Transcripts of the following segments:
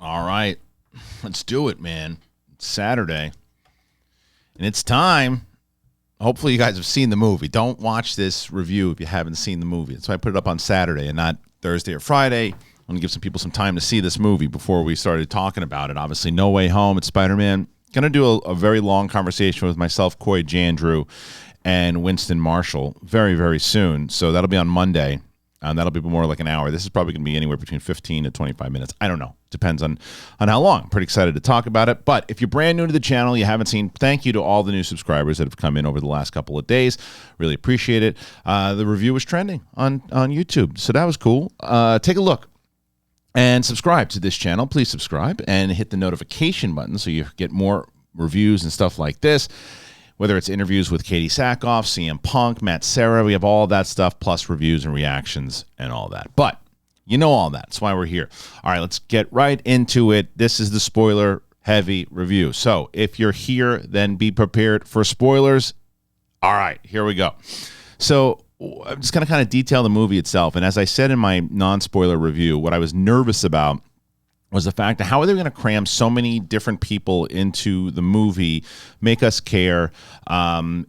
All right, let's do it, man. It's Saturday, and it's time. Hopefully you guys have seen the movie. Don't watch this review if you haven't seen the movie. That's why I put it up on Saturday and not Thursday or Friday. I want to give some people some time to see this movie before we started talking about it. Obviously, No Way Home, it's Spider-Man. Going to do a very long conversation with myself, Coy Jandrew, and Winston Marshall very, very soon. So that'll be on Monday. That'll be more like an hour. This is probably going to be anywhere between 15 to 25 minutes. I don't know. Depends on how long. I'm pretty excited to talk about it. But if you're brand new to the channel, you haven't seen, thank you to all the new subscribers that have come in over the last couple of days. Really appreciate it. The review was trending on YouTube, so that was cool. Take a look and subscribe to this channel. Please subscribe and hit the notification button so you get more reviews and stuff like this. Whether it's interviews with Katie Sackhoff, CM Punk, Matt Serra, we have all that stuff, plus reviews and reactions and all that. But you know all that. That's why we're here. All right, let's get right into it. This is the spoiler-heavy review. So if you're here, then be prepared for spoilers. All right, here we go. So I'm just going to kind of detail the movie itself. And as I said in my non-spoiler review, what I was nervous about was the fact that how are they going to cram so many different people into the movie, make us care?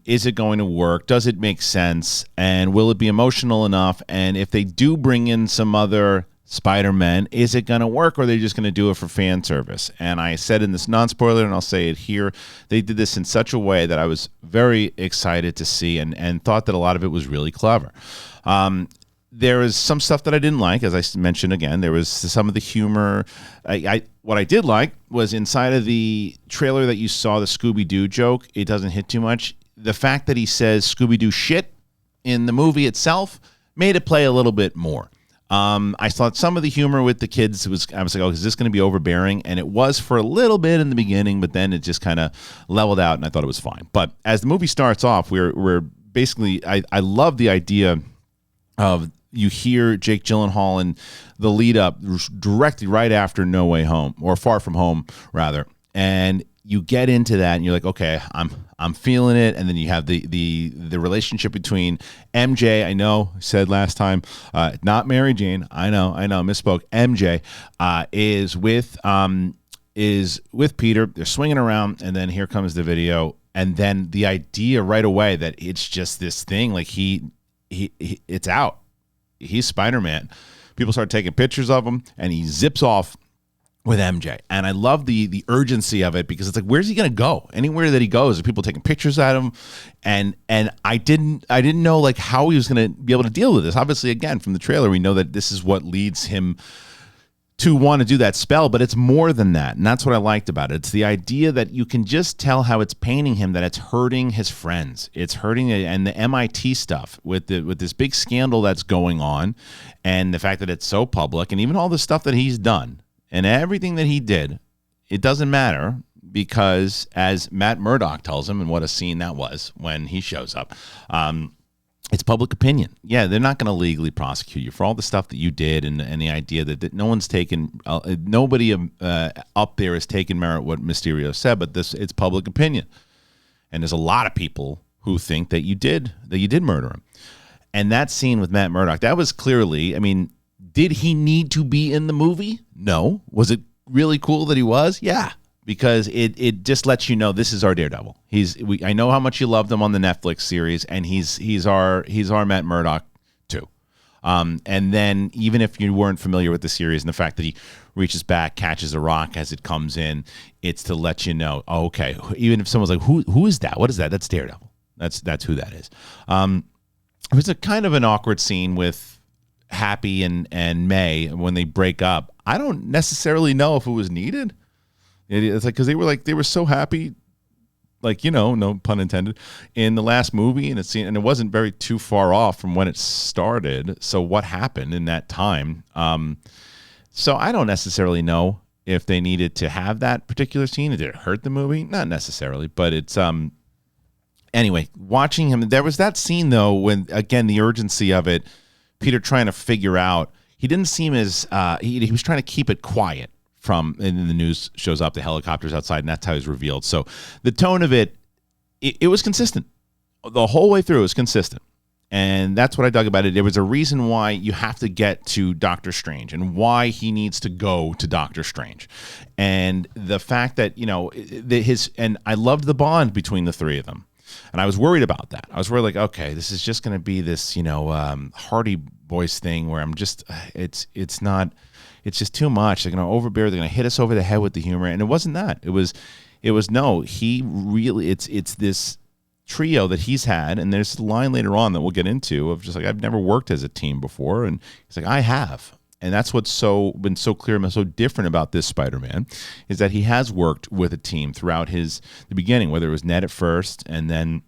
Is it going to work? Does it make sense? And will it be emotional enough? And if they do bring in some other Spider-Man, is it going to work, or are they just going to do it for fan service? And I said in this non-spoiler, and I'll say it here, they did this in such a way that I was very excited to see and thought that a lot of it was really clever. There was some stuff that I didn't like, as I mentioned again. There was some of the humor. What I did like was inside of the trailer that you saw, the Scooby-Doo joke. It doesn't hit too much. The fact that he says Scooby-Doo shit in the movie itself made it play a little bit more. I thought some of the humor with the kids I was like, oh, is this going to be overbearing? And it was for a little bit in the beginning, but then it just kind of leveled out, and I thought it was fine. But as the movie starts off, we're basically, I love the idea of, you hear Jake Gyllenhaal in the lead up directly right after No Way Home, or Far From Home rather, and you get into that and you're like, okay, I'm feeling it. And then you have the relationship between MJ. I know I said last time, not Mary Jane. I know, misspoke. MJ is with Peter. They're swinging around, and then here comes the video, and then the idea right away that it's just this thing, like he it's out. He's Spider-Man. People start taking pictures of him, and he zips off with MJ. And I love the urgency of it, because it's like, where's he going to go? Anywhere that he goes, are people taking pictures at him? And I didn't know like how he was going to be able to deal with this. Obviously, again, from the trailer, we know that this is what leads him to want to do that spell, but it's more than that. And that's what I liked about it. It's the idea that you can just tell how it's painting him, that it's hurting his friends. It's hurting, and the MIT stuff with this big scandal that's going on, and the fact that it's so public, and even all the stuff that he's done and everything that he did, it doesn't matter, because as Matt Murdock tells him, and what a scene that was when he shows up, it's public opinion. Yeah, they're not going to legally prosecute you for all the stuff that you did, and the idea that no one's taken, nobody up there has taken merit what Mysterio said, but it's public opinion, and there's a lot of people who think that you did murder him. And that scene with Matt Murdock, that was clearly, I mean, did he need to be in the movie? No. Was it really cool that he was? Yeah. Because it just lets you know this is our Daredevil. I know how much you loved him on the Netflix series, and he's our Matt Murdock too. And then even if you weren't familiar with the series, and the fact that he reaches back, catches a rock as it comes in, it's to let you know, oh, okay. Even if someone's like, who is that? What is that? That's Daredevil. That's who that is. It was a kind of an awkward scene with Happy and May when they break up. I don't necessarily know if it was needed. It's like, because they were so happy, like, you know, no pun intended, in the last movie, and it wasn't very too far off from when it started. So what happened in that time? So I don't necessarily know if they needed to have that particular scene. Did it hurt the movie? Not necessarily, but it's anyway, watching him, there was that scene though when, again, the urgency of it, Peter trying to figure out, he didn't seem as he was trying to keep it quiet. And then the news shows up, the helicopter's outside, and that's how he's revealed. So the tone of it was consistent. The whole way through it was consistent. And that's what I dug about it. There was a reason why you have to get to Doctor Strange and why he needs to go to Doctor Strange. And the fact that, and I loved the bond between the three of them. And I was worried about that. I was worried, like, okay, this is just going to be this, Hardy Boys thing where I'm just, it's just too much. They're going to overbear. They're going to hit us over the head with the humor. And it wasn't that. It was no, he really, it's this trio that he's had, and there's a line later on that we'll get into of just like, I've never worked as a team before, and he's like, I have. And that's what's been so clear and so different about this Spider-Man, is that he has worked with a team throughout the beginning, whether it was Ned at first and then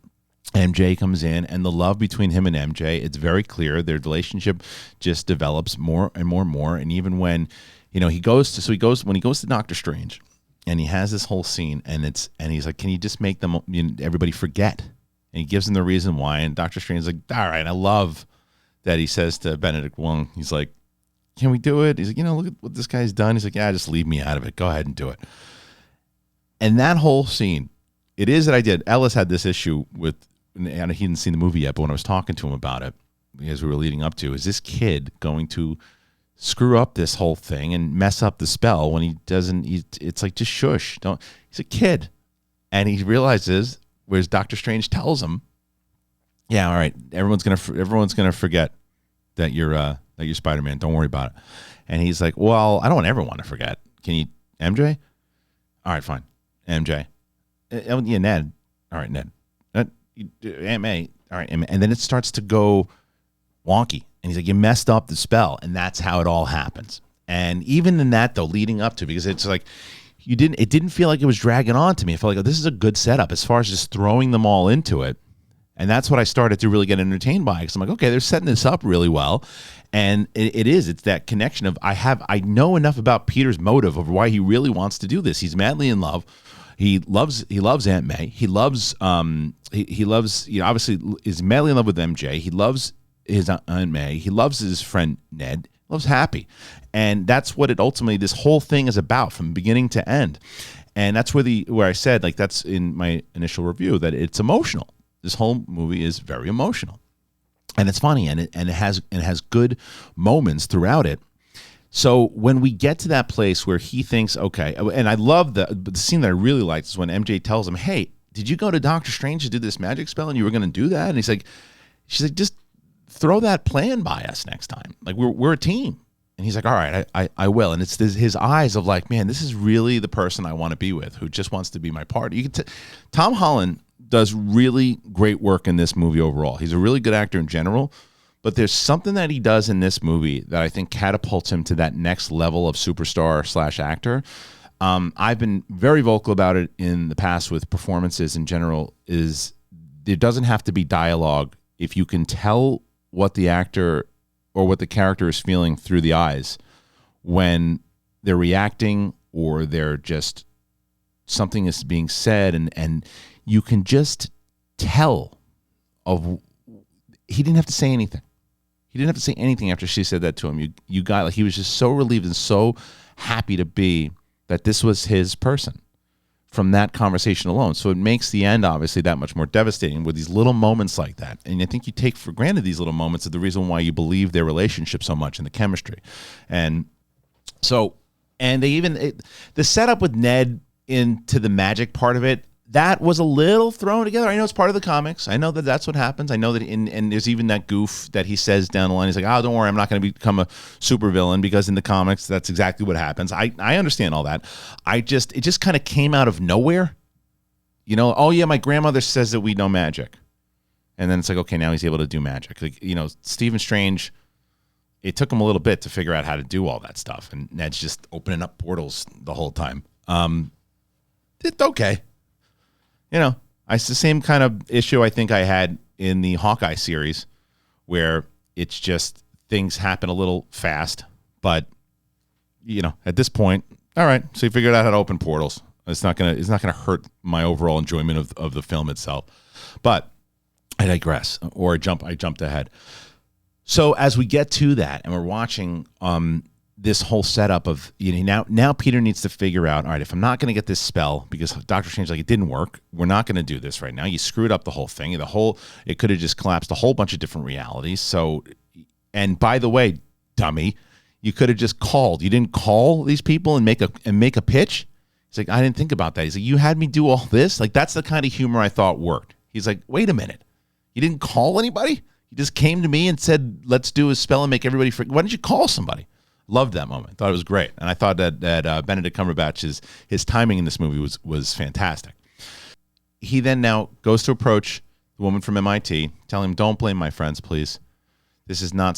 MJ comes in, and the love between him and MJ, it's very clear. Their relationship just develops more and more and more. And even when when he goes to Doctor Strange, and he has this whole scene, and he's like, can you just make them, everybody forget? And he gives them the reason why. And Doctor Strange's like, all right. I love that he says to Benedict Wong, he's like, can we do it? He's like, look at what this guy's done. He's like, yeah, just leave me out of it. Go ahead and do it. And that whole scene, it is that I did. Ellis had this issue with, and he hadn't seen the movie yet, but when I was talking to him about it, as we were leading up to, is this kid going to screw up this whole thing and mess up the spell when he doesn't? It's like, just shush. Don't. He's a kid, and he realizes, whereas Doctor Strange tells him, "Yeah, all right, everyone's gonna forget that you're Spider-Man. Don't worry about it." And he's like, "Well, I don't want everyone to forget. Can you, MJ? All right, fine, MJ. Yeah, Ned. All right, Ned. Aunt May. All right, and then it starts to go wonky." And he's like, you messed up the spell. And that's how it all happens. And even in that, though, leading up to, because it's like, it didn't feel like it was dragging on to me. I felt like, oh, this is a good setup as far as just throwing them all into it. And that's what I started to really get entertained by. Because I'm like, okay, they're setting this up really well. And it's that connection of, I know enough about Peter's motive of why he really wants to do this. He's madly in love. He loves Aunt May. He loves, obviously is madly in love with MJ. He loves his Aunt May. He loves his friend Ned. He loves Happy. And that's what this whole thing is about from beginning to end. And that's where I said, like, that's in my initial review, that it's emotional. This whole movie is very emotional. And it's funny, and it has good moments throughout it. So when we get to that place where he thinks, okay, and I love the scene that I really liked is when MJ tells him, hey, did you go to Doctor Strange to do this magic spell and you were going to do that? And she's like, just throw that plan by us next time. Like, we're a team. And he's like, all right, I will. And it's his eyes of like, man, this is really the person I want to be with, who just wants to be my partner. Tom Holland does really great work in this movie overall. He's a really good actor in general, but there's something that he does in this movie that I think catapults him to that next level of superstar / actor. I've been very vocal about it in the past with performances in general, is there doesn't have to be dialogue if you can tell what the actor or what the character is feeling through the eyes when they're reacting, or they're just, something is being said, and you can just tell he didn't have to say anything. He didn't have to say anything after she said that to him. You got, like, he was just so relieved and so happy to be that this was his person from that conversation alone. So it makes the end obviously that much more devastating with these little moments like that. And I think you take for granted these little moments of the reason why you believe their relationship so much and the chemistry. And so, and the setup with Ned into the magic part of it, that was a little thrown together. I know it's part of the comics. I know that that's what happens. I know that and there's even that goof that he says down the line. He's like, oh, don't worry, I'm not going to become a supervillain, because in the comics, that's exactly what happens. I understand all that. It just kind of came out of nowhere. Oh yeah, my grandmother says that we know magic. And then it's like, okay, now he's able to do magic. Like, Stephen Strange, it took him a little bit to figure out how to do all that stuff. And Ned's just opening up portals the whole time. It's okay. It's the same kind of issue I think I had in the Hawkeye series, where it's just things happen a little fast. But, at this point, all right, so you figured out how to open portals. It's not gonna hurt my overall enjoyment of the film itself. But I digress, or I jumped ahead. So as we get to that and we're watching, this whole setup of, now Peter needs to figure out, all right, if I'm not going to get this spell, because Doctor Strange, like, it didn't work, we're not going to do this right now. You screwed up the whole thing. It could have just collapsed a whole bunch of different realities. So, and by the way, dummy, you could have just called. You didn't call these people and make a pitch. He's like, I didn't think about that. He's like, you had me do all this? Like, that's the kind of humor I thought worked. He's like, wait a minute. You didn't call anybody? You just came to me and said, let's do a spell and make everybody forget. Why didn't you call somebody? Loved that moment. Thought it was great. And I thought that Benedict Cumberbatch, his timing in this movie was fantastic. He then now goes to approach the woman from MIT, telling him, don't blame my friends, please. This is not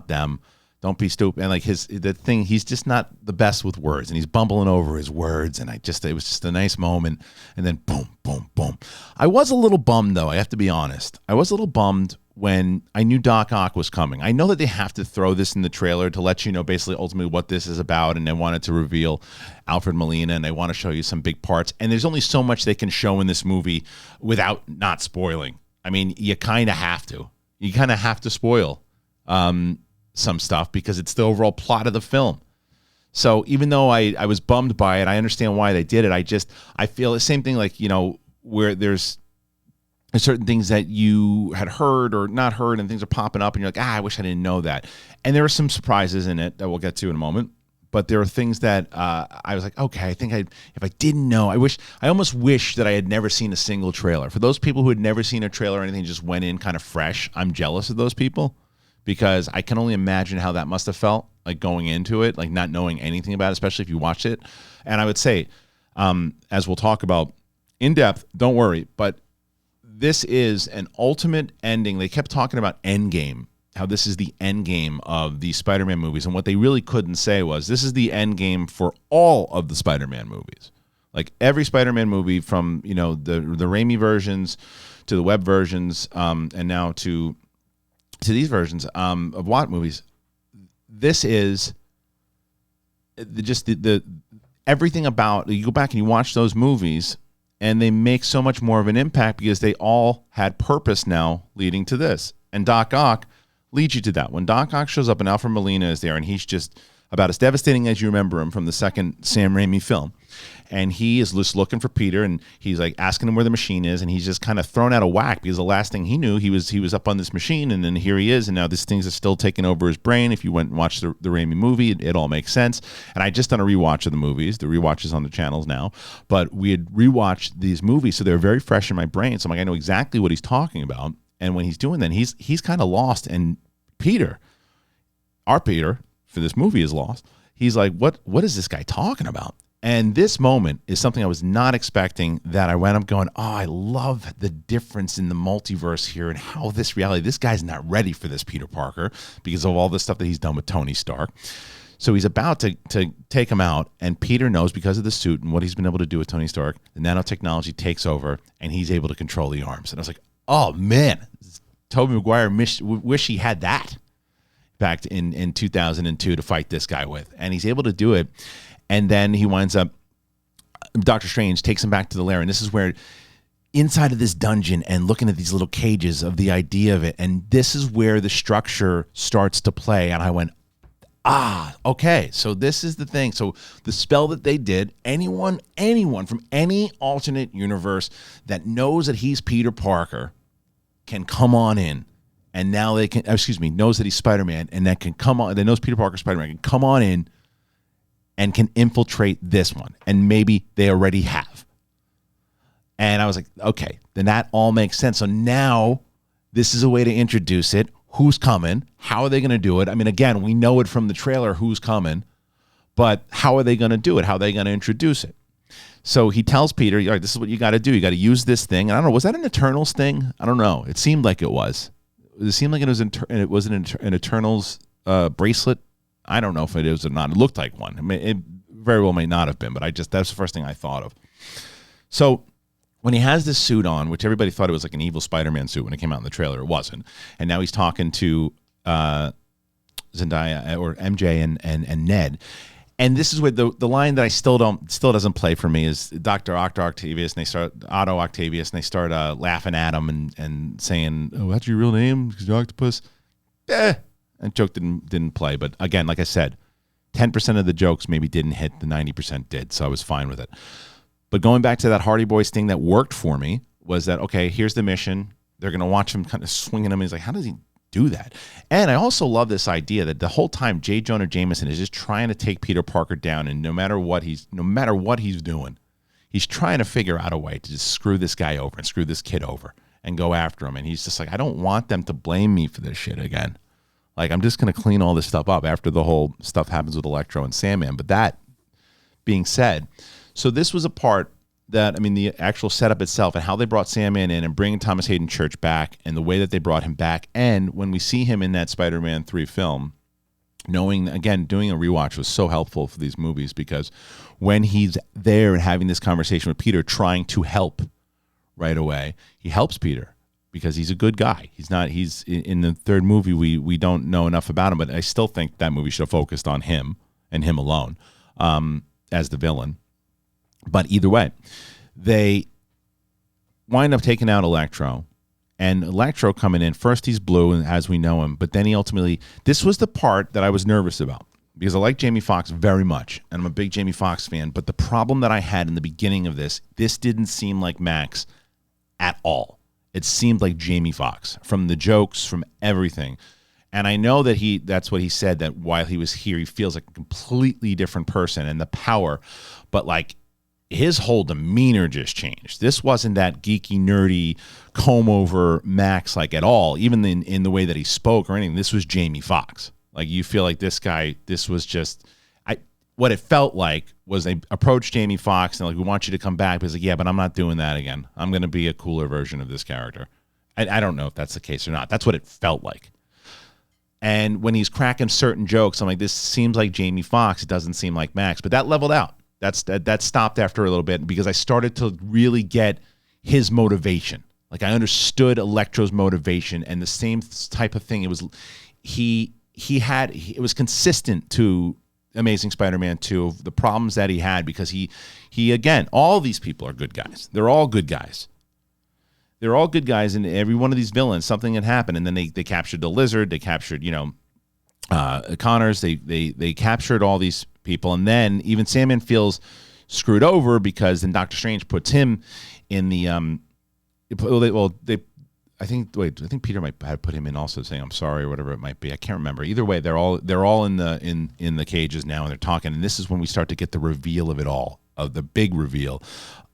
them. Don't be stupid. And like he's just not the best with words, and he's bumbling over his words. And it was just a nice moment. And then boom, boom, boom. I was a little bummed, though. I have to be honest. I was a little bummed when I knew Doc Ock was coming. I know that they have to throw this in the trailer to let you know basically ultimately what this is about, and they wanted to reveal Alfred Molina, and they want to show you some big parts. And there's only so much they can show in this movie without not spoiling. I mean, you kind of have to. You kind of have to spoil some stuff because it's the overall plot of the film. So even though I was bummed by it, I understand why they did it. I feel the same thing, like, where there's certain things that you had heard or not heard and things are popping up and you're like, I wish I didn't know that. And there are some surprises in it that we'll get to in a moment. But there are things that I was like, okay, I think if I didn't know, I almost wish that I had never seen a single trailer. For those people who had never seen a trailer or anything, just went in kind of fresh, I'm jealous of those people, because I can only imagine how that must have felt, like going into it, like not knowing anything about it, especially if you watched it. And I would say, as we'll talk about in depth, don't worry, but this is an ultimate ending. They kept talking about Endgame, how this is the end game of the Spider-Man movies. And what they really couldn't say was this is the end game for all of the Spider-Man movies. Like every Spider-Man movie from, the Raimi versions to the web versions, and now to these versions of Watt movies. This is just the everything about, you go back and you watch those movies and they make so much more of an impact because they all had purpose now leading to this. And Doc Ock leads you to that. When Doc Ock shows up and Alfred Molina is there and he's just about as devastating as you remember him from the second Sam Raimi film. And he is just looking for Peter, and he's like asking him where the machine is, and he's just kind of thrown out of whack because the last thing he knew, he was up on this machine, and then here he is, and now this thing's is still taking over his brain. If you went and watched the Raimi movie, it all makes sense. And I just done a rewatch of the movies. The rewatch is on the channels now, but we had rewatched these movies, so they're very fresh in my brain. So I'm like, I know exactly what he's talking about. And when he's doing that, he's kind of lost, and Peter, our Peter for this movie, is lost. He's like, what is this guy talking about? And this moment is something I was not expecting, that I went up going, oh, I love the difference in the multiverse here and how this guy's not ready for this Peter Parker because of all the stuff that he's done with Tony Stark. So he's about to take him out, and Peter knows because of the suit and what he's been able to do with Tony Stark, the nanotechnology takes over, and he's able to control the arms. And I was like, oh, man, Tobey Maguire wish he had that back in 2002 to fight this guy with. And he's able to do it. And then he winds up, Doctor Strange takes him back to the lair. And this is where, inside of this dungeon and looking at these little cages of the idea of it, and this is where the structure starts to play. And I went, okay, so this is the thing. So the spell that they did, anyone from any alternate universe that knows that he's Peter Parker can come on in. And now they can, knows that he's Spider-Man, and that can come on, that knows Peter Parker Spider-Man can come on in and can infiltrate this one. And maybe they already have. And I was like, okay, then that all makes sense. So now this is a way to introduce it. Who's coming? How are they going to do it? I mean, again, we know it from the trailer who's coming, but how are they going to do it? How are they going to introduce it? So he tells Peter, all right, this is what you got to do. You got to use this thing. And I don't know, was that an Eternals thing? I don't know. It seemed like it was. It seemed like it was an Eternals bracelet. I don't know if it is or not. It looked like one. I mean, it very well may not have been, but that's the first thing I thought of. So when he has this suit on, which everybody thought it was like an evil Spider-Man suit when it came out in the trailer, it wasn't. And now he's talking to Zendaya or MJ and Ned. And this is where the line that I still doesn't play for me is Dr. Otto Octavius, and they start laughing at him and saying, "Oh, that's your real name? Because you're Octopus." And joke didn't play. But again, like I said, 10% of the jokes maybe didn't hit, the 90% did, so I was fine with it. But going back to that Hardy Boys thing that worked for me was that, okay, here's the mission. They're going to watch him kind of swinging him. He's like, how does he do that? And I also love this idea that the whole time J. Jonah Jameson is just trying to take Peter Parker down, and no matter what he's doing, he's trying to figure out a way to just screw this guy over and screw this kid over and go after him. And he's just like, I don't want them to blame me for this shit again. Like, I'm just going to clean all this stuff up after the whole stuff happens with Electro and Sandman. But that being said, so this was a part that, I mean, the actual setup itself and how they brought Sandman in and bringing Thomas Hayden Church back and the way that they brought him back. And when we see him in that Spider-Man 3 film, knowing, again, doing a rewatch was so helpful for these movies, because when he's there and having this conversation with Peter, trying to help right away, he helps Peter because he's a good guy. He's in the third movie, we don't know enough about him, but I still think that movie should have focused on him and him alone as the villain. But either way, they wind up taking out Electro, and Electro coming in. First, he's blue, and as we know him, but then he ultimately, this was the part that I was nervous about, because I like Jamie Foxx very much, and I'm a big Jamie Foxx fan, but the problem that I had in the beginning of this didn't seem like Max at all. It seemed like Jamie Foxx, from the jokes, from everything. And I know that that's what he said, that while he was here, he feels like a completely different person, and the power, but like, his whole demeanor just changed. This wasn't that geeky, nerdy, comb-over Max like at all, even in the way that he spoke or anything. This was Jamie Foxx. Like, you feel like this guy, this was just, what it felt like was they approached Jamie Foxx and like, we want you to come back. But he's like, yeah, but I'm not doing that again. I'm going to be a cooler version of this character. I don't know if that's the case or not. That's what it felt like. And when he's cracking certain jokes, I'm like, this seems like Jamie Foxx. It doesn't seem like Max. But that leveled out. That stopped after a little bit, because I started to really get his motivation. Like, I understood Electro's motivation, and the same type of thing. It was it was consistent to Amazing Spider-Man 2 of the problems that he had, because he again, all these people are good guys. They're all good guys. They're all good guys, and every one of these villains, something had happened, and then they captured the Lizard, they captured, Connors, they captured all these people, and then even Sandman feels screwed over, because then Doctor Strange puts him in the I think Peter might have put him in also, saying I'm sorry or whatever it might be. I can't remember. Either way, they're all in the cages now, and they're talking, and this is when we start to get the reveal of it all, of the big reveal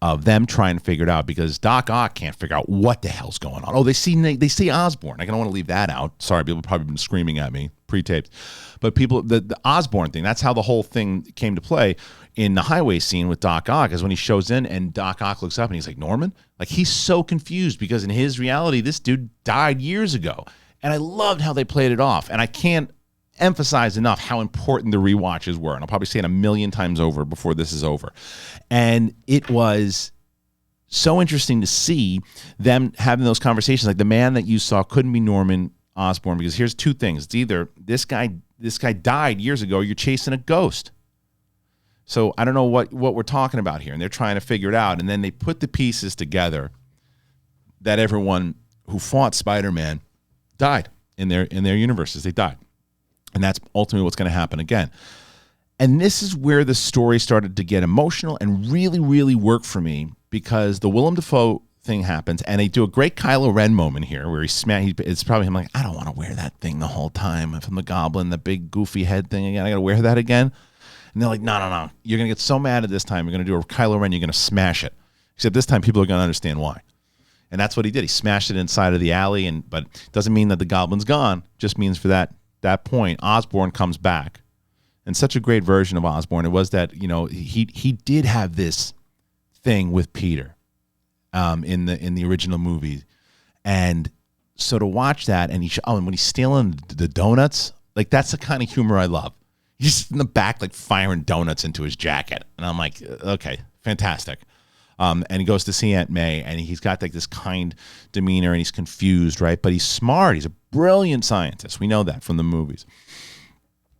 of them trying to figure it out, because Doc Ock can't figure out what the hell's going on. Oh, they see Osborn. I don't want to leave that out. Sorry, people have probably been screaming at me pre-taped. But people, the Osborn thing, that's how the whole thing came to play in the highway scene with Doc Ock, is when he shows in and Doc Ock looks up and he's like, Norman? Like, he's so confused, because in his reality, this dude died years ago. And I loved how they played it off. And I can't emphasize enough how important the rewatches were. And I'll probably say it a million times over before this is over. And it was so interesting to see them having those conversations. Like, the man that you saw couldn't be Norman Osborn, because here's two things. It's either this guy died years ago, or you're chasing a ghost. So I don't know what we're talking about here. And they're trying to figure it out. And then they put the pieces together that everyone who fought Spider-Man died in their universes. They died. And that's ultimately what's going to happen again. And this is where the story started to get emotional and really, really work for me, because the Willem Dafoe thing happens, and they do a great Kylo Ren moment here where it's probably him like, I don't want to wear that thing the whole time from the Goblin, the big goofy head thing again. I got to wear that again. And they're like, no. You're going to get so mad at this time. You're going to do a Kylo Ren. You're going to smash it. Except this time people are going to understand why. And that's what he did. He smashed it inside of the alley, but it doesn't mean that the Goblin's gone. It just means for that point, Osborn comes back. And such a great version of Osborn. It was that, he did have this thing with Peter in the original movie. And so to watch that, and when he's stealing the donuts, like, that's the kind of humor I love. He's in the back, like, firing donuts into his jacket. And I'm like, okay, fantastic. And he goes to see Aunt May, and he's got like this kind demeanor, and he's confused, right? But he's smart. He's a brilliant scientist. We know that from the movies.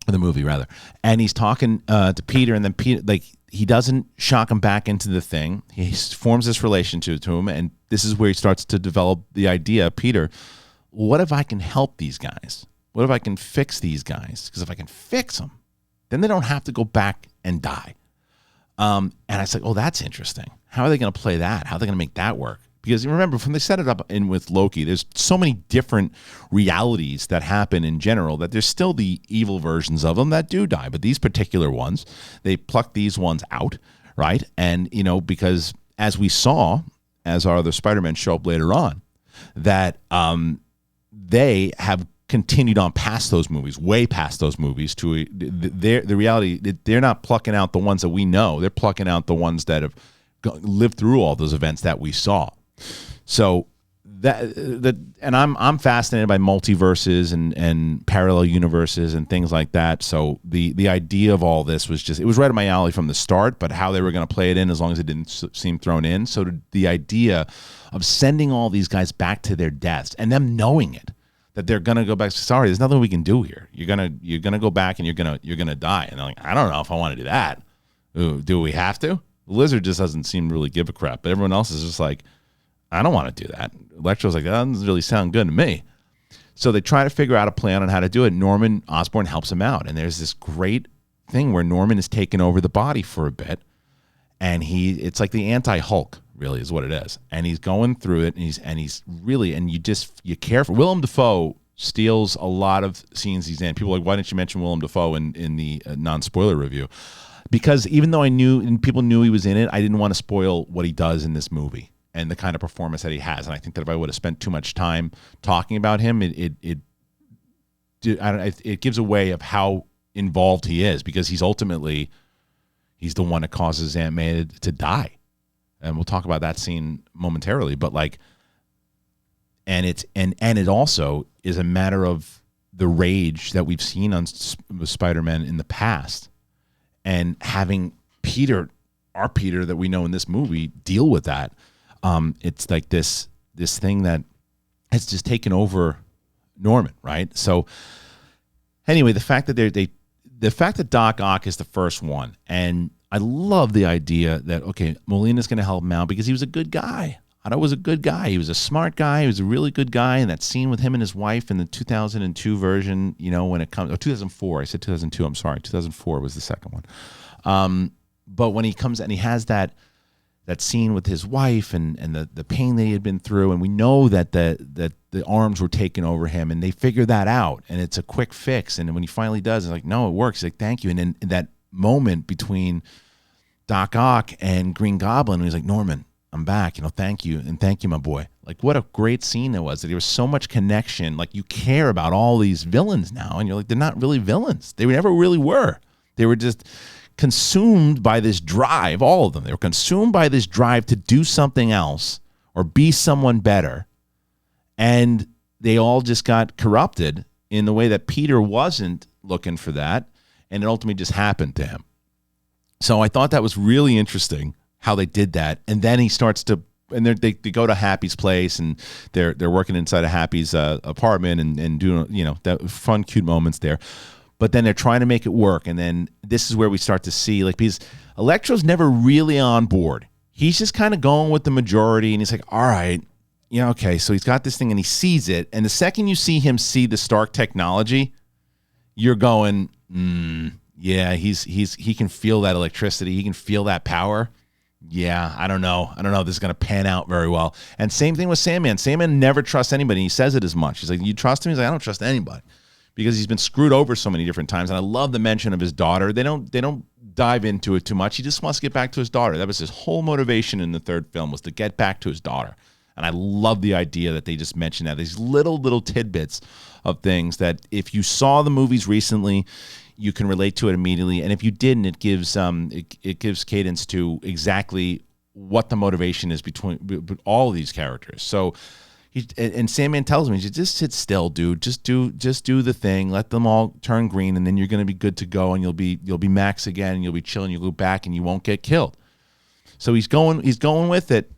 The movie, rather. And he's talking to Peter, and then Peter, like, he doesn't shock him back into the thing. He forms this relationship to him, and this is where he starts to develop the idea, Peter, what if I can help these guys? What if I can fix these guys? Because if I can fix them, then they don't have to go back and die. And I was like, oh, that's interesting. How are they going to play that? How are they going to make that work? Because remember, when they set it up in with Loki, there's so many different realities that happen in general that there's still the evil versions of them that do die. But these particular ones, they pluck these ones out, right? And, because as we saw, as our other Spider-Men show up later on, that they have continued on past those movies, way past those movies to the reality. They're not plucking out the ones that we know. They're plucking out the ones that have lived through all those events that we saw. So and I'm fascinated by multiverses and parallel universes and things like that. So the idea of all this was it was right up my alley from the start, but how they were going to play it in, as long as it didn't seem thrown in. So the idea of sending all these guys back to their deaths and them knowing it, that they're gonna go back. Sorry, there's nothing we can do here. You're gonna go back and you're gonna die. And they're like, I don't know if I want to do that. Ooh, do we have to? The Lizard just doesn't seem to really give a crap, but everyone else is just like, I don't want to do that. Electro's like, that doesn't really sound good to me. So they try to figure out a plan on how to do it. Norman Osborn helps him out, and there's this great thing where Norman is taking over the body for a bit, and it's like the anti-Hulk. Really is what it is, and he's going through it, and he's really, and you care for Willem Dafoe. Steals a lot of scenes he's in. People are like, why didn't you mention Willem Dafoe in the non-spoiler review? Because even though I knew and people knew he was in it, I didn't want to spoil what he does in this movie and the kind of performance that he has. And I think that if I would have spent too much time talking about him, it gives away of how involved he is, because he's the one that causes Aunt May to die. And we'll talk about that scene momentarily, but and it also is a matter of the rage that we've seen on Spider-Man in the past, and having Peter, our Peter that we know in this movie, deal with that. It's like this thing that has just taken over Norman, right? So anyway, the fact that Doc Ock is the first one, and I love the idea that, okay, Molina's going to help him out because he was a good guy. Otto was a good guy. He was a smart guy. He was a really good guy. And that scene with him and his wife in the 2002 version, when it comes, 2004, I said 2002, I'm sorry, 2004 was the second one. But when he comes and he has that scene with his wife and the pain that he had been through, and we know that the arms were taken over him, and they figure that out, and it's a quick fix. And when he finally does, it's like, no, it works. He's like, thank you. And then that moment between Doc Ock and Green Goblin, he's like, Norman, I'm back, thank you, and thank you, my boy. Like, what a great scene it was, that there was so much connection. Like, you care about all these villains now, and you're like, they're not really villains. They never really were. They were just consumed by this drive, all of them. They were consumed by this drive to do something else or be someone better, and they all just got corrupted in the way that Peter wasn't looking for that, and it ultimately just happened to him. So I thought that was really interesting how they did that. And then he starts to, and they go to Happy's place, and they're working inside of Happy's apartment and doing, that fun, cute moments there. But then they're trying to make it work. And then this is where we start to see, because Electro's never really on board. He's just kind of going with the majority, and he's like, all right, okay. So he's got this thing and he sees it. And the second you see him see the Stark technology, you're going, yeah, he can feel that electricity. He can feel that power. Yeah, I don't know. This is going to pan out very well. And same thing with Sandman. Sandman never trusts anybody. He says it as much. He's like, you trust him? He's like, I don't trust anybody, because he's been screwed over so many different times. And I love the mention of his daughter. They don't dive into it too much. He just wants to get back to his daughter. That was his whole motivation in the third film, was to get back to his daughter. And I love the idea that they just mentioned that. These little tidbits of things that if you saw the movies recently, you can relate to it immediately. And if you didn't, it gives it gives cadence to exactly what the motivation is between all of these characters. So and Sandman tells me, just sit still, dude. Just do the thing. Let them all turn green, and then you're going to be good to go, and you'll be Max again, and you'll be chilling. You'll go back, and you won't get killed. So he's going with it.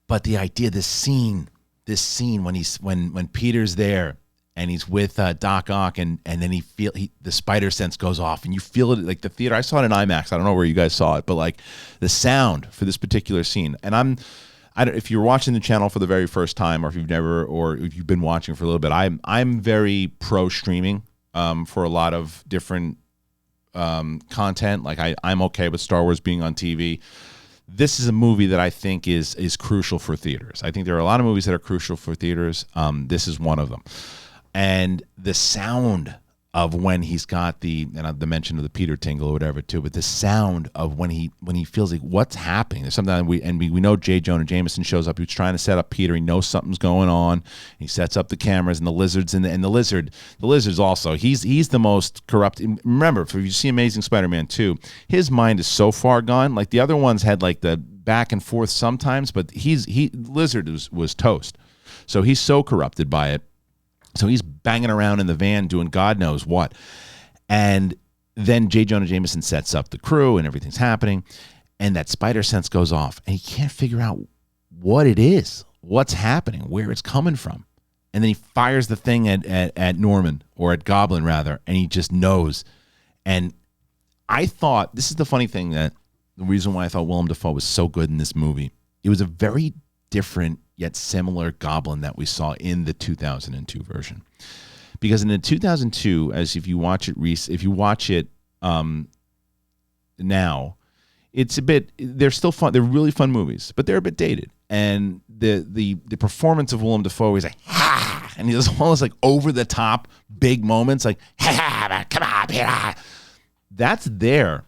But the idea, this scene when Peter's there and he's with Doc Ock, and then the spider sense goes off, and you feel it like the theater. I saw it in IMAX. I don't know where you guys saw it, but like the sound for this particular scene. And if you're watching the channel for the very first time, or if you've been watching for a little bit, I'm very pro streaming for a lot of different content. Like I'm okay with Star Wars being on TV. This is a movie that I think is crucial for theaters. I think there are a lot of movies that are crucial for theaters. This is one of them. And the sound of when he's got the mention of the Peter tingle or whatever too, but the sound of when he feels like what's happening. There's something we know J. Jonah Jameson shows up. He's trying to set up Peter. He knows something's going on. He sets up the cameras and the lizards and the lizard's also. He's the most corrupt. Remember, if you see Amazing Spider-Man 2, his mind is so far gone. Like the other ones had like the back and forth sometimes, but Lizard was toast. So he's so corrupted by it. So he's banging around in the van doing God knows what. And then J. Jonah Jameson sets up the crew and everything's happening. And that spider sense goes off. And he can't figure out what it is, what's happening, where it's coming from. And then he fires the thing at Norman, or at Goblin rather, and he just knows. And I thought, this is the funny thing, that the reason why I thought Willem Dafoe was so good in this movie, it was a very different yet similar Goblin that we saw in the 2002 version. Because in the 2002, as if you watch it now, it's a bit, they're still fun. They're really fun movies, but they're a bit dated. And the performance of Willem Dafoe is like, ha! And he does all this like over the top big moments, like, ha! Come on, Peter! That's there,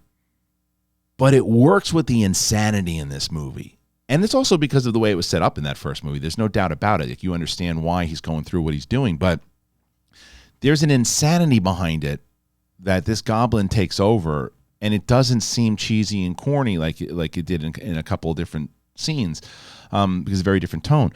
but it works with the insanity in this movie. And it's also because of the way it was set up in that first movie. There's no doubt about it. Like, you understand why he's going through what he's doing, but there's an insanity behind it that this Goblin takes over, and it doesn't seem cheesy and corny like it did in a couple of different scenes, because it's a very different tone.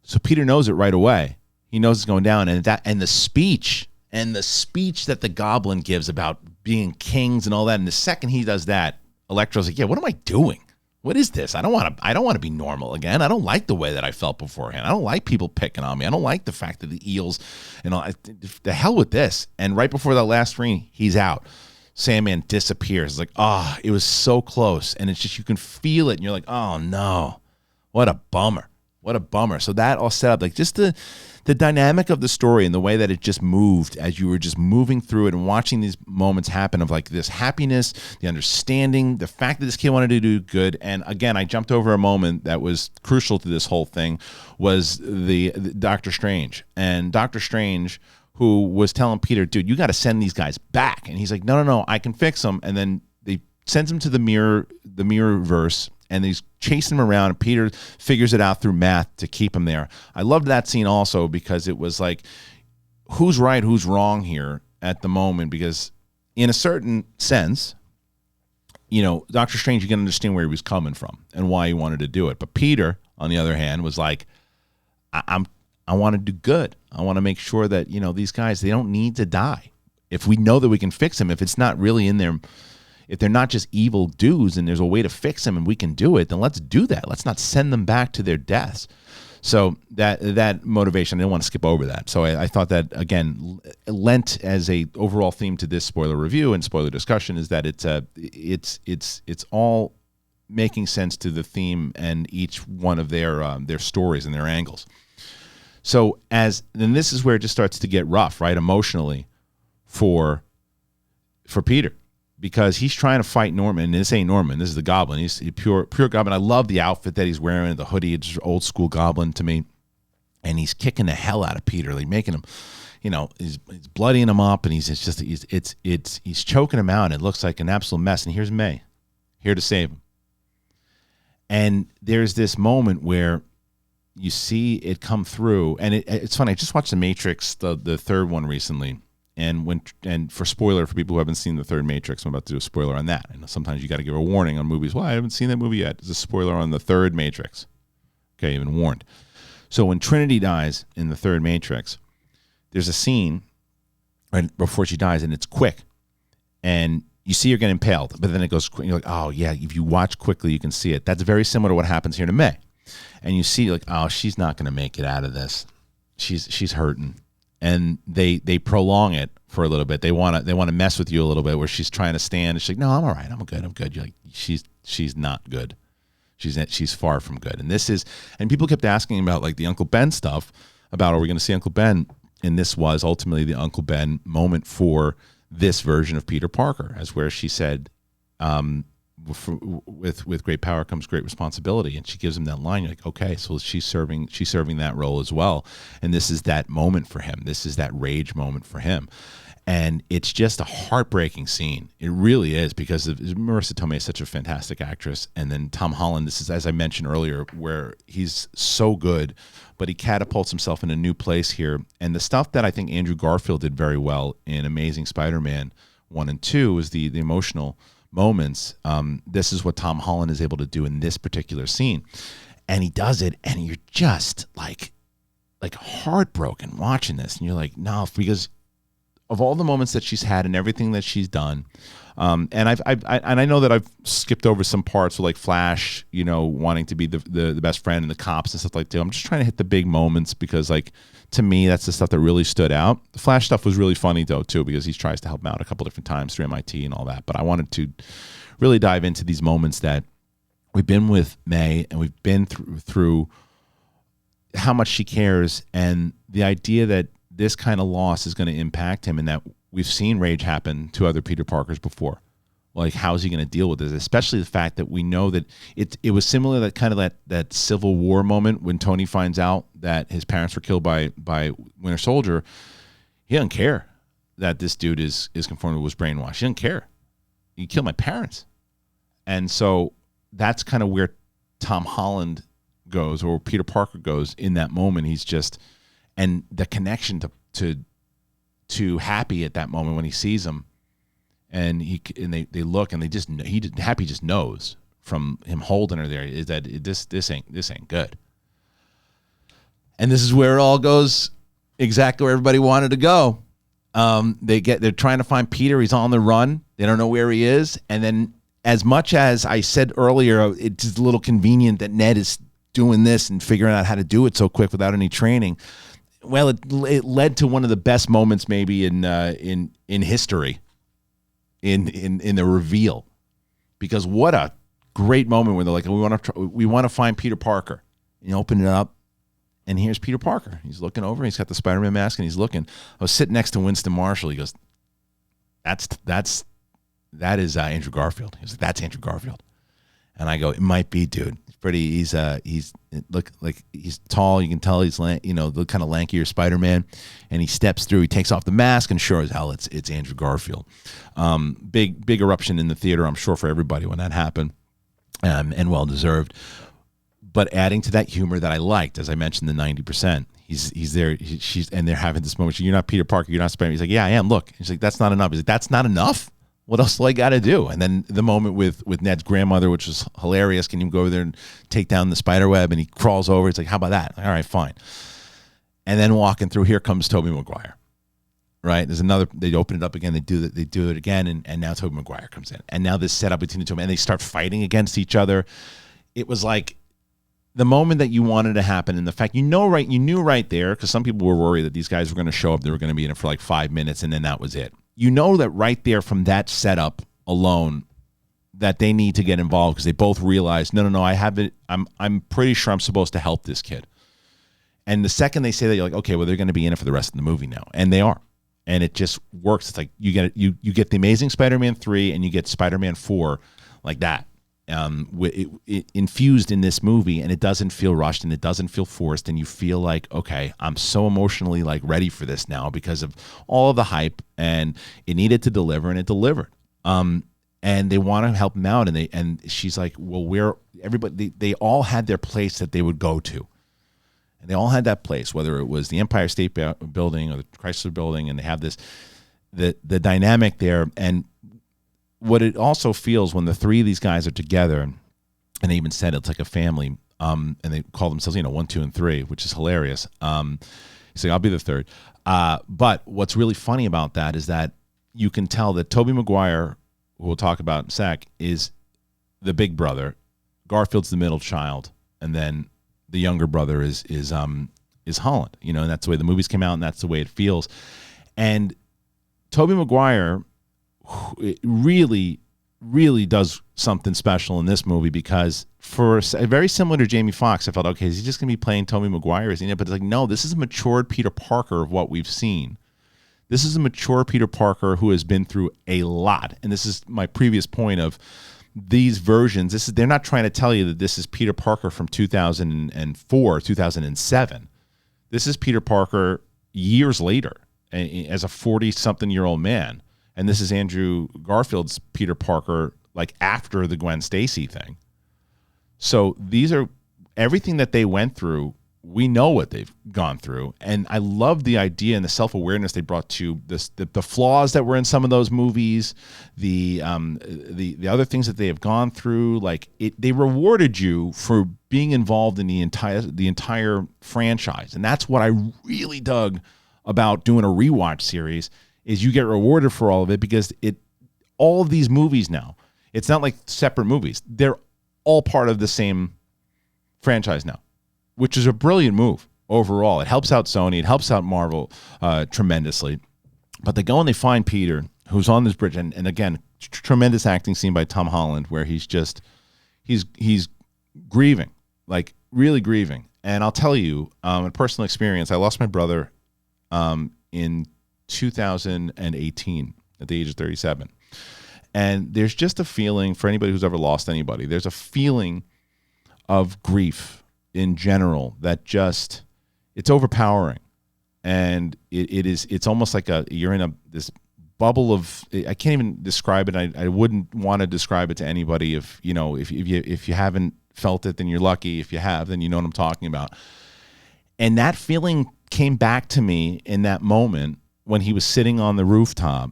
So Peter knows it right away. He knows it's going down, and the speech that the Goblin gives about being kings and all that. And the second he does that, Electro's like, "Yeah, what am I doing? What is this? I don't want to be normal again. I don't like the way that I felt beforehand. I don't like people picking on me. I don't like the fact that the eels, the hell with this." And right before that last screen, he's out. Sandman disappears. It's like, it was so close. And it's just, you can feel it. And you're like, oh no, what a bummer. What a bummer. So that all set up, like, just the dynamic of the story and the way that it just moved as you were just moving through it and watching these moments happen of like this happiness, the understanding, the fact that this kid wanted to do good. And again, I jumped over a moment that was crucial to this whole thing, was the Doctor Strange. And Doctor Strange, who was telling Peter, dude, you got to send these guys back. And he's like, no, I can fix them. And then they sends him to the mirror verse, and he's chasing him around, and Peter figures it out through math to keep him there. I loved that scene also because it was like, who's right, who's wrong here at the moment? Because in a certain sense, Doctor Strange, you can understand where he was coming from and why he wanted to do it. But Peter, on the other hand, was like, I want to do good. I want to make sure that, these guys, they don't need to die. If we know that we can fix them, if it's not really in their, if they're not just evil dudes and there's a way to fix them and we can do it, then let's do that. Let's not send them back to their deaths. So that motivation, I didn't want to skip over that. So I thought that, again, lent as a overall theme to this spoiler review and spoiler discussion, is that it's all making sense to the theme and each one of their stories and their angles. So then this is where it just starts to get rough, right, emotionally for Peter. Because he's trying to fight Norman, and this ain't Norman. This is the Goblin. He's a pure Goblin. I love the outfit that he's wearing, the hoodie. It's old school Goblin to me. And he's kicking the hell out of Peter, like making him, he's bloodying him up, and he's choking him out. And it looks like an absolute mess. And here's May, here to save him. And there's this moment where you see it come through, and it's funny. I just watched The Matrix, the third one recently. And for spoiler for people who haven't seen the third Matrix, I'm about to do a spoiler on that. I know sometimes you got to give a warning on movies. Well, I haven't seen that movie yet. There's a spoiler on the third Matrix. Okay, you've been warned. So when Trinity dies in the third Matrix, there's a scene right before she dies, and it's quick. And you see her get impaled, but then it goes quick. You're like, oh, yeah, if you watch quickly, you can see it. That's very similar to what happens here to May. And you see, like, oh, she's not going to make it out of this. She's hurting. And they prolong it for a little bit. They want to mess with you a little bit, where she's trying to stand. And she's like, no, I'm all right. I'm good. You're like, she's not good. She's far from good. And people kept asking about like the Uncle Ben stuff, about, are we going to see Uncle Ben? And this was ultimately the Uncle Ben moment for this version of Peter Parker, as where she said, with great power comes great responsibility, and she gives him that line. You're like, okay, so she's serving that role as well, and this is that moment for him. This is that rage moment for him. And it's just a heartbreaking scene. It really is, because Marissa Tomei is such a fantastic actress. And then Tom Holland, this is, as I mentioned earlier, where he's so good, but he catapults himself in a new place here. And the stuff that I think Andrew Garfield did very well in Amazing Spider-Man 1 and 2 is the emotional moments. This is what Tom Holland is able to do in this particular scene. And he does it, and you're just like heartbroken watching this. And you're like, no, because of all the moments that she's had and everything that she's done, and I know that I've skipped over some parts, like Flash, wanting to be the best friend and the cops and stuff like that. I'm just trying to hit the big moments, because, like, to me, that's the stuff that really stood out. The Flash stuff was really funny though too, because he tries to help him out a couple different times through MIT and all that. But I wanted to really dive into these moments that we've been with May, and we've been through how much she cares, and the idea that this kind of loss is going to impact him, and that we've seen rage happen to other Peter Parkers before. Like, how's he going to deal with this? Especially the fact that we know that it was similar, that kind of that Civil War moment when Tony finds out that his parents were killed by Winter Soldier. He doesn't care that this dude is conformed, was brainwashed. He doesn't care. He killed my parents. And so that's kind of where Tom Holland goes, or Peter Parker goes in that moment. He's just, and the connection to Happy at that moment when he sees him, and they look, and Happy just knows from him holding her there is that this ain't good. And this is where it all goes exactly where everybody wanted to go. They're trying to find Peter. He's on the run. They don't know where he is. And then, as much as I said earlier, it's a little convenient that Ned is doing this and figuring out how to do it so quick without any training. Well, it led to one of the best moments maybe in history, in the reveal, because what a great moment where they're like, we want to find Peter Parker. And you open it up, and here's Peter Parker. He's looking over. He's got the Spider-Man mask, and he's looking. I was sitting next to Winston Marshall. He goes, that is Andrew Garfield. He was like, that's Andrew Garfield. And I go, it might be, dude. He's look like he's tall. You can tell he's the kind of lankier Spider-Man. And he steps through. He takes off the mask, and sure as hell, it's Andrew Garfield. Big eruption in the theater, I'm sure, for everybody when that happened, and well deserved. But adding to that humor that I liked, as I mentioned, the 90%. He's there. And they're having this moment. You're not Peter Parker. You're not Spider-Man. He's like, yeah, I am. Look. He's like, that's not enough. He's like, that's not enough. What else do I got to do? And then the moment with Ned's grandmother, which was hilarious. Can you go over there and take down the spider web? And he crawls over. It's like, how about that? All right, fine. And then walking through, here comes Tobey Maguire. Right? There's another. They open it up again. They do it again, and now Tobey Maguire comes in. And now this setup between the two, and they start fighting against each other. It was like the moment that you wanted to happen, and the fact you knew right there, because some people were worried that these guys were going to show up. They were going to be in it for like 5 minutes, and then that was it. You know that right there from that setup alone that they need to get involved, because they both realize, no, I have it. I'm pretty sure I'm supposed to help this kid. And the second they say that, you're like, okay, well, they're going to be in it for the rest of the movie now, and they are, and it just works. It's like you get the Amazing Spider-Man 3 and you get Spider-Man 4 like that, it infused in this movie, and it doesn't feel rushed and it doesn't feel forced, and you feel like, okay, I'm so emotionally like ready for this now because of all of the hype, and it needed to deliver, and it delivered. And they want to help him out, and she's like, well, they all had their place that they would go to, and they all had that place, whether it was the Empire State Building or the Chrysler Building, and they have the dynamic there. And what it also feels when the three of these guys are together, and they even said it's like a family, and they call themselves, 1, 2, and 3, which is hilarious. He's like, I'll be the third. But what's really funny about that is that you can tell that Tobey Maguire, who we'll talk about in a sec, is the big brother. Garfield's the middle child, and then the younger brother is Holland. And that's the way the movies came out, and that's the way it feels. And Tobey Maguire, it really, really does something special in this movie, because very similar to Jamie Foxx, I felt, okay, is he just going to be playing Tobey Maguire? But it's like, no, this is a matured Peter Parker of what we've seen. This is a mature Peter Parker who has been through a lot. And this is my previous point of these versions. They're not trying to tell you that this is Peter Parker from 2004, 2007. This is Peter Parker years later as a 40-something-year-old man. And this is Andrew Garfield's Peter Parker, like after the Gwen Stacy thing. So these are everything that they went through. We know what they've gone through, and I love the idea and the self-awareness they brought to this, the flaws that were in some of those movies, the other things that they have gone through. Like they rewarded you for being involved in the entire franchise, and that's what I really dug about doing a rewatch series. Is you get rewarded for all of it because all of these movies now, it's not like separate movies; they're all part of the same franchise now, which is a brilliant move overall. It helps out Sony. It helps out Marvel tremendously. But they go and they find Peter, who's on this bridge. And again, tremendous acting scene by Tom Holland where he's grieving, like really grieving. And I'll tell you, a personal experience, I lost my brother in 2018 at the age of 37. And there's just a feeling, for anybody who's ever lost anybody, there's a feeling of grief in general that just, it's overpowering. And it's almost like you're in this bubble of, I can't even describe it. I wouldn't want to describe it to anybody. If you haven't felt it, then you're lucky. If you have, then you know what I'm talking about. And that feeling came back to me in that moment when he was sitting on the rooftop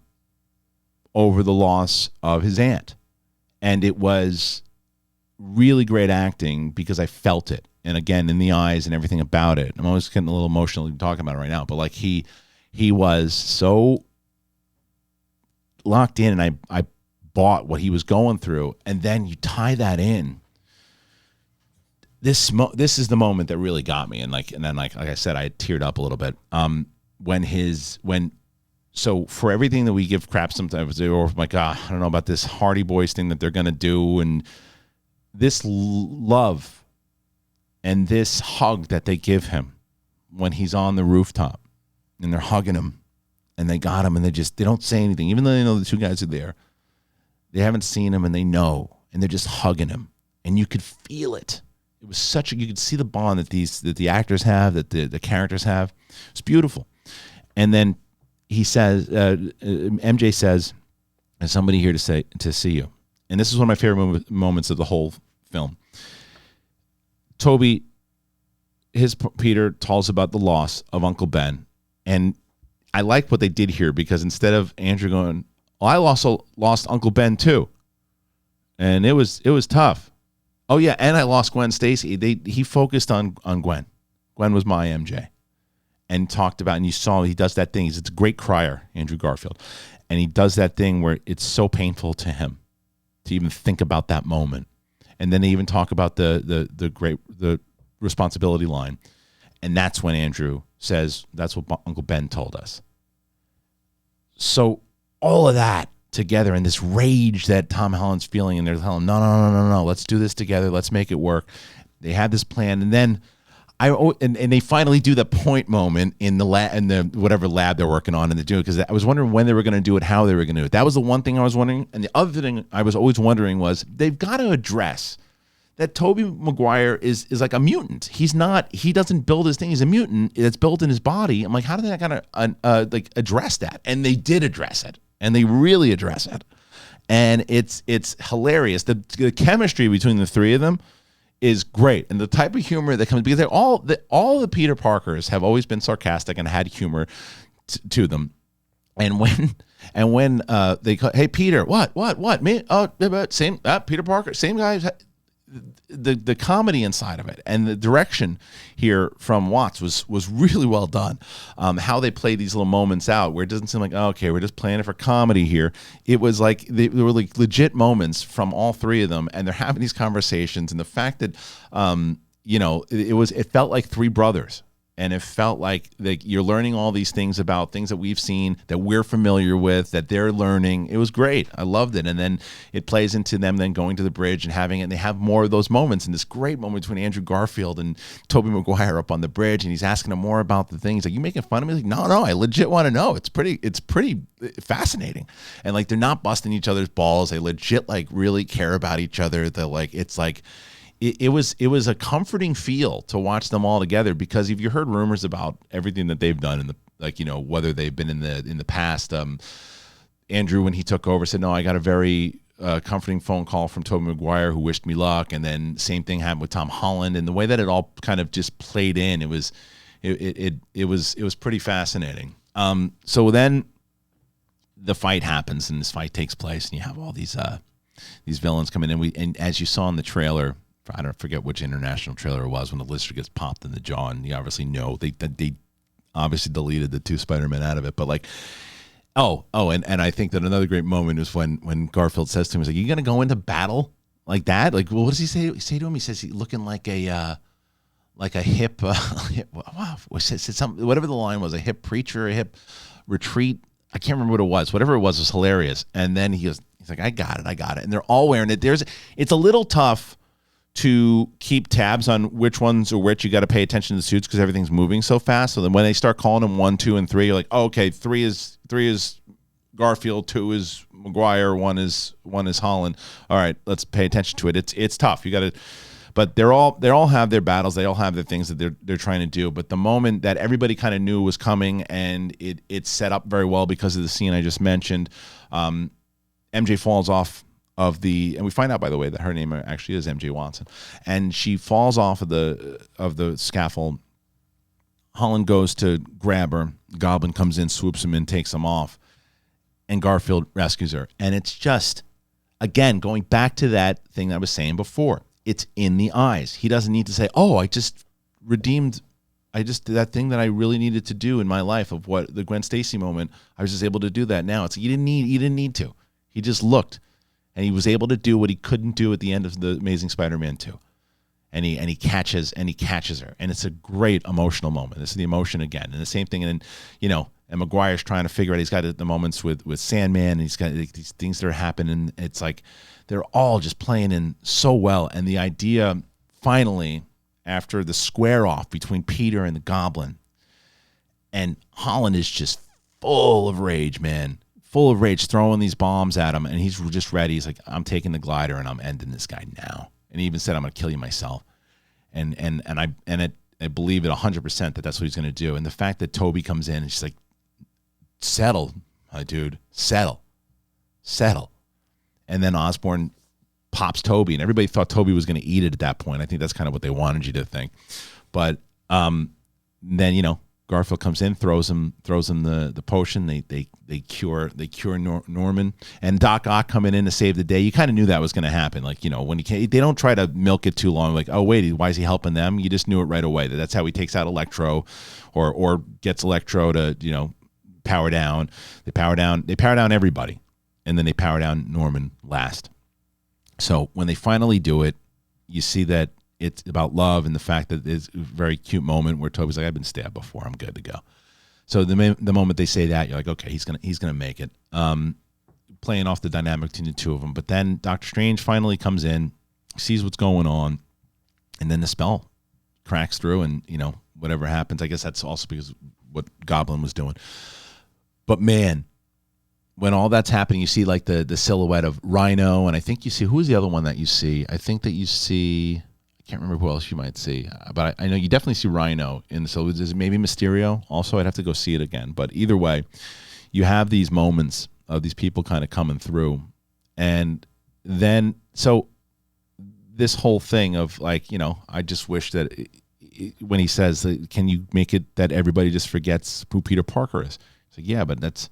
over the loss of his aunt. And it was really great acting because I felt it. And again, in the eyes and everything about it. I'm always getting a little emotional talking about it right now. But like he was so locked in, and I bought what he was going through. And then you tie that in. This is the moment that really got me. And then I said, I teared up a little bit. So for everything that we give crap sometimes, or my God, I don't know about this Hardy Boys thing that they're going to do, and this love and this hug that they give him when he's on the rooftop and they're hugging him and they got him and they don't say anything, even though they know the two guys are there. They haven't seen him and they know, and they're just hugging him, and you could feel it. It was you could see the bond that the actors have, that the characters have. It's beautiful. And then he says, MJ says, "There's somebody here to see you." And this is one of my favorite moments of the whole film. Toby, Peter tells about the loss of Uncle Ben. And I like what they did here, because instead of Andrew going, "Oh, I also lost Uncle Ben too, and it was tough. Oh yeah, and I lost Gwen Stacy." He focused on Gwen. Gwen was my MJ. And talked about, and you saw he does that thing. He's a great crier, Andrew Garfield. And he does that thing where it's so painful to him to even think about that moment. And then they even talk about the responsibility line. And that's when Andrew says, "That's what Uncle Ben told us." So all of that together, and this rage that Tom Holland's feeling, and they're telling him, no, let's do this together. Let's make it work. They had this plan. And then and they finally do the point moment in the whatever lab they're working on, and they do it, because I was wondering when they were going to do it, how they were going to do it. That was the one thing I was wondering. And the other thing I was always wondering was, they've got to address that Tobey Maguire is like a mutant. He doesn't build his thing. He's a mutant that's built in his body. I'm like, how do they kind of address that? And they did address it, and they really address it. And it's hilarious. The chemistry between the three of them is great, and the type of humor that comes, because all the Peter Parkers have always been sarcastic and had humor to them. And when they call, "Hey Peter, what me? Oh, same Peter Parker, same guy." The comedy inside of it and the direction here from Watts was really well done. How they play these little moments out where it doesn't seem like, oh, okay, we're just playing it for comedy here. It was like there were like legit moments from all three of them, and they're having these conversations, and the fact that it felt like three brothers. and it felt like you're learning all these things about things that we've seen, that we're familiar with, that they're learning. It was great. I loved it. And then it plays into them then going to the bridge and having it, and they have more of those moments, and this great moment between Andrew Garfield and Tobey Maguire up on the bridge, and he's asking him more about the things. Like, you making fun of me? He's like, no, I legit want to know. It's pretty fascinating. And like, they're not busting each other's balls. They legit like really care about each other. They're like, it's like, it was a comforting feel to watch them all together, because if you heard rumors about everything that they've done in the, like, you know, whether they've been in the past, Andrew, when he took over, said, no, I got a very comforting phone call from Tobey Maguire, who wished me luck. And then same thing happened with Tom Holland, and the way that it all kind of just played in, it was pretty fascinating. So then the fight happens, and this fight takes place, and you have all these villains coming in. And as you saw in the trailer, I don't forget which international trailer it was, when the lizard gets popped in the jaw, and you obviously know they obviously deleted the 2 Spider-Men out of it, but like, and I think that another great moment is when Garfield says to him, he's like, "You gonna go into battle like that?" Like, well, what does he say to him? He says he's looking like a hip, something, whatever the line was, a hip preacher, a hip retreat. I can't remember what it was. Whatever it was hilarious. And then he's like, I got it. And they're all wearing it. It's a little tough to keep tabs on which ones are which. You got to pay attention to the suits because everything's moving so fast. So then when they start calling them 1, 2, and 3, you're like, oh, okay, 3 is Garfield, 2 is Maguire, 1 is Holland. All right, let's pay attention to it. It's tough. You got to, but they all have their battles. They all have their things that they're trying to do. But the moment that everybody kind of knew was coming, and it's set up very well because of the scene I just mentioned. MJ falls off of and we find out, by the way, that her name actually is MJ Watson, and she falls off of the scaffold. Holland goes to grab her. Goblin comes in, swoops him in, takes him off, and Garfield rescues her. And it's just, again, going back to that thing that I was saying before. It's in the eyes. He doesn't need to say, "Oh, I just did that thing that I really needed to do in my life of what the Gwen Stacy moment. I was just able to do that now." It's you didn't need to. He just looked. And he was able to do what he couldn't do at the end of the Amazing Spider-Man 2. And he catches her. And it's a great emotional moment. This is the emotion again. And the same thing, and Maguire's trying to figure out, he's got the moments with Sandman, and he's got these things that are happening. It's like they're all just playing in so well. And the idea, finally, after the square off between Peter and the Goblin, and Holland is just full of rage, man. Full of rage, throwing these bombs at him, and he's just ready. He's like, I'm taking the glider and I'm ending this guy now. And he even said, I'm going to kill you myself. And I believe it 100% that that's what he's going to do. And the fact that Toby comes in and she's like, settle, my dude, settle. And then Osborn pops Toby, and everybody thought Toby was going to eat it at that point. I think that's kind of what they wanted you to think. But then, Garfield comes in, throws him the potion. They cure Norman, and Doc Ock coming in to save the day. You kind of knew that was going to happen. Like, when they don't try to milk it too long. Like, oh wait, why is he helping them? You just knew it right away. That's how he takes out Electro, or gets Electro to power down. They power down everybody, and then they power down Norman last. So when they finally do it, you see that it's about love, and the fact that it's a very cute moment where Toby's like, I've been stabbed before, I'm good to go. So the moment they say that, you're like, okay, he's gonna make it. Playing off the dynamic between the two of them. But then Doctor Strange finally comes in, sees what's going on, and then the spell cracks through, and whatever happens. I guess that's also because what Goblin was doing. But man, when all that's happening, you see like the silhouette of Rhino, and I think you see, who's the other one that you see? I think that you see, I can't remember who else you might see, but I know you definitely see Rhino in the silhouette. Is it maybe Mysterio also? I'd have to go see it again. But either way, you have these moments of these people kind of coming through. And then, so this whole thing of like, I just wish that when he says, can you make it that everybody just forgets who Peter Parker is? It's like, yeah, but it's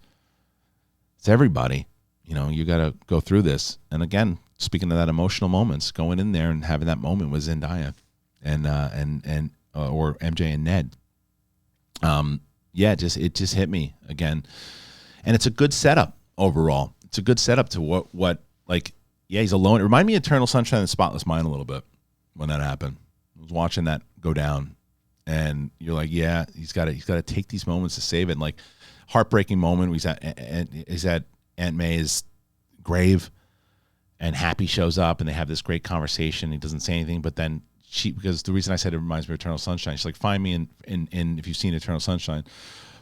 everybody. You got to go through this. And again, speaking of that emotional moments, going in there and having that moment with Zendaya and or MJ and Ned. It just hit me again. And it's a good setup overall. It's a good setup to what he's alone. It reminded me of Eternal Sunshine of the Spotless Mind a little bit when that happened. I was watching that go down. And you're like, yeah, he's got to take these moments to save it. And like heartbreaking moment, he's at Aunt May's grave, and Happy shows up, and they have this great conversation. He doesn't say anything, but then because the reason I said it reminds me of Eternal Sunshine, she's like, find me in if you've seen Eternal Sunshine,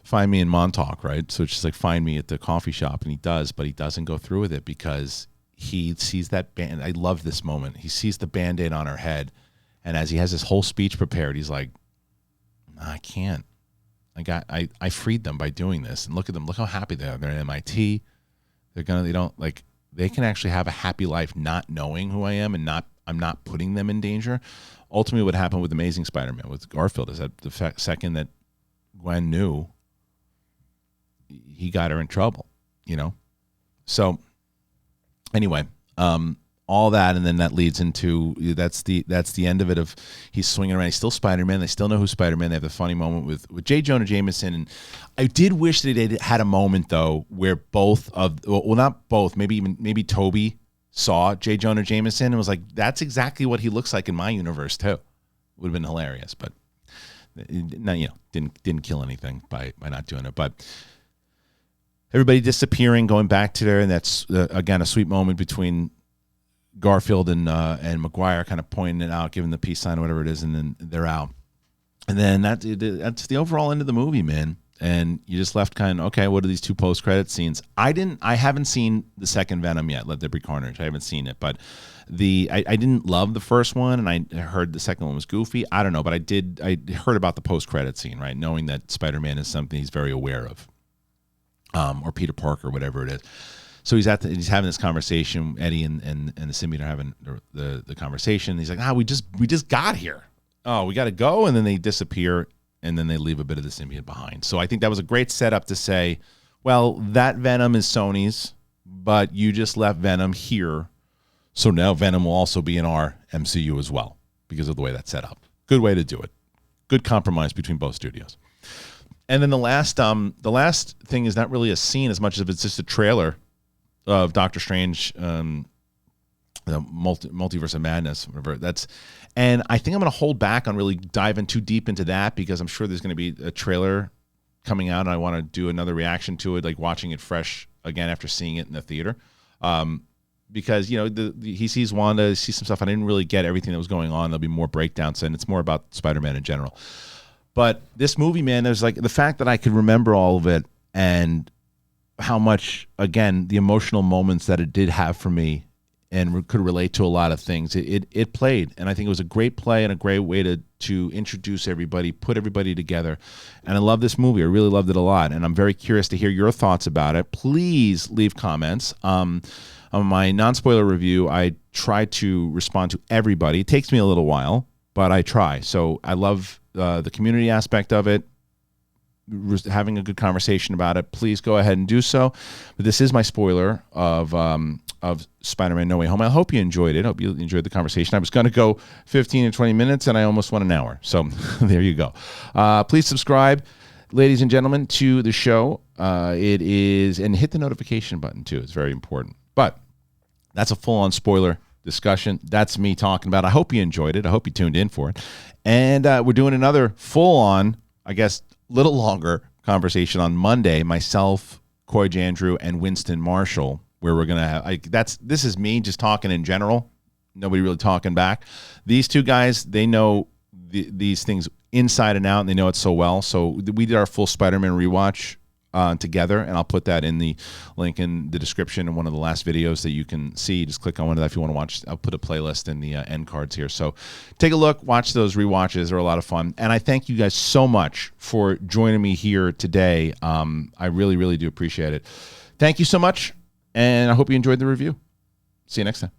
find me in Montauk, right? So it's just like, find me at the coffee shop, and he does, but he doesn't go through with it because he sees that band. I love this moment. He sees the Band-Aid on her head, and as he has his whole speech prepared, he's like, I can't. I freed them by doing this, and look at them. Look how happy they are. They're at MIT. They can actually have a happy life, not knowing who I am, and I'm not putting them in danger. Ultimately, what happened with Amazing Spider-Man with Garfield is that the second that Gwen knew, he got her in trouble, So anyway, all that, and then that leads into that's the end of it. Of he's swinging around. He's still Spider-Man. They still know who's Spider-Man. They have the funny moment with J. Jonah Jameson, and I did wish that they had a moment though where not both, maybe Toby saw J. Jonah Jameson and was like, that's exactly what he looks like in my universe too. Would have been hilarious, but didn't kill anything by not doing it. But everybody disappearing, going back to there, and that's again a sweet moment between Garfield and McGuire, kind of pointing it out, giving the peace sign or whatever it is, and then they're out. And then that's the overall end of the movie, man. And you just left kind of, okay, what are these two post-credit scenes? I haven't seen the second Venom yet, Let There Be Carnage. I haven't seen it, but I didn't love the first one, and I heard the second one was goofy. I don't know, but I heard about the post-credit scene, right? Knowing that Spider-Man is something he's very aware of, or Peter Parker, whatever it is. So he's having this conversation. Eddie and the symbiote are having the conversation. He's like, we just got here. Oh, we got to go, and then they disappear, and then they leave a bit of the symbiote behind. So I think that was a great setup to say, well, that Venom is Sony's, but you just left Venom here, so now Venom will also be in our MCU as well because of the way that's set up. Good way to do it. Good compromise between both studios. And then the last thing is not really a scene as much as it's just a trailer of Doctor Strange, the Multiverse of Madness, whatever that's. And I think I'm going to hold back on really diving too deep into that because I'm sure there's going to be a trailer coming out, and I want to do another reaction to it, like watching it fresh again after seeing it in the theater. Because he sees Wanda, he sees some stuff. I didn't really get everything that was going on. There'll be more breakdowns, and it's more about Spider-Man in general. But this movie, man, there's like the fact that I could remember all of it and how much, again, the emotional moments that it did have for me and could relate to a lot of things. It played, and I think it was a great play and a great way to introduce everybody, put everybody together. And I love this movie. I really loved it a lot, and I'm very curious to hear your thoughts about it. Please leave comments. On my non-spoiler review, I try to respond to everybody. It takes me a little while, but I try. So I love the community aspect of it, having a good conversation about it. Please go ahead and do so. But this is my spoiler of Spider-Man No Way Home. I hope you enjoyed it. I hope you enjoyed the conversation. I was going to go 15 to 20 minutes, and I almost went an hour. So there you go. Please subscribe, ladies and gentlemen, to the show. And hit the notification button, too. It's very important. But that's a full-on spoiler discussion. That's me talking about it. I hope you enjoyed it. I hope you tuned in for it. And we're doing another full-on, I guess, little longer conversation on Monday, myself, Coy Jandrew, and Winston Marshall, where we're going to have, this is me just talking in general, nobody really talking back. These two guys, they know these things inside and out, and they know it so well. So we did our full Spider-Man rewatch together, and I'll put that in the link in the description in one of the last videos that you can see. Just click on one of that if you want to watch. I'll put a playlist in the end cards here. So take a look, watch those rewatches. They're a lot of fun. And I thank you guys so much for joining me here today. I really, really do appreciate it. Thank you so much, and I hope you enjoyed the review. See you next time.